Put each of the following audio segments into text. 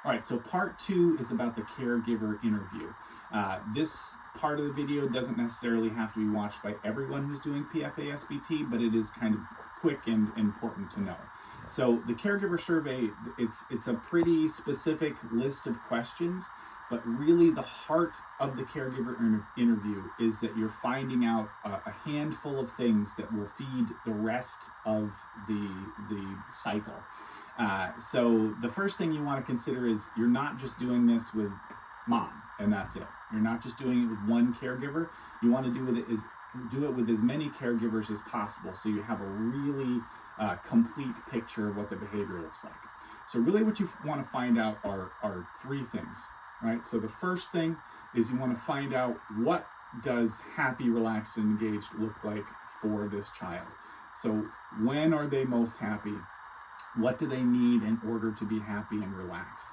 All right, so part 2 is about the caregiver interview. This part of the video doesn't necessarily have to be watched by everyone who's doing PFA-SBT, but it is kind of quick and important to know. So the caregiver survey, it's a pretty specific list of questions, but really the heart of the caregiver interview is that you're finding out a handful of things that will feed the rest of the cycle. So the first thing you want to consider is you're not just doing this with mom and that's it. You're not just doing it with one caregiver. You want to do it with as many caregivers as possible, so you have a really complete picture of what the behavior looks like. So really what you want to find out are 3 things, right? So the first thing is you want to find out, what does happy, relaxed, and engaged look like for this child? So when are they most happy? What do they need in order to be happy and relaxed?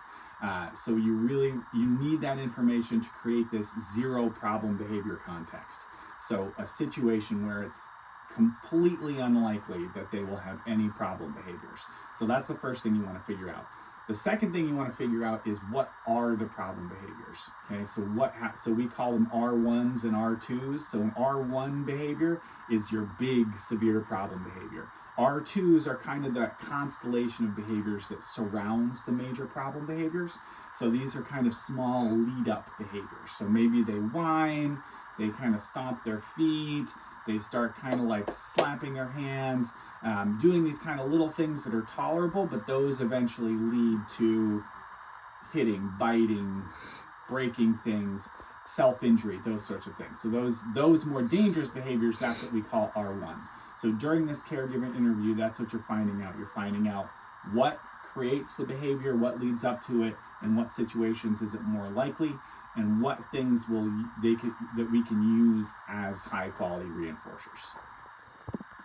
So you need that information to create this zero problem behavior context. So a situation where it's completely unlikely that they will have any problem behaviors. So that's the first thing you want to figure out. The second thing you want to figure out is, what are the problem behaviors? Okay, so so we call them R1s and R2s. So an R1 behavior is your big severe problem behavior. R2s are kind of that constellation of behaviors that surrounds the major problem behaviors. So these are kind of small lead-up behaviors. So maybe they whine, they kind of stomp their feet, they start kind of like slapping their hands, doing these kind of little things that are tolerable, but those eventually lead to hitting, biting, breaking things, self-injury, those sorts of things. So those more dangerous behaviors, that's what we call R1s. So during this caregiver interview, that's what you're finding out. You're finding out what creates the behavior, what leads up to it, and what situations is it more likely, and what things that we can use as high quality reinforcers.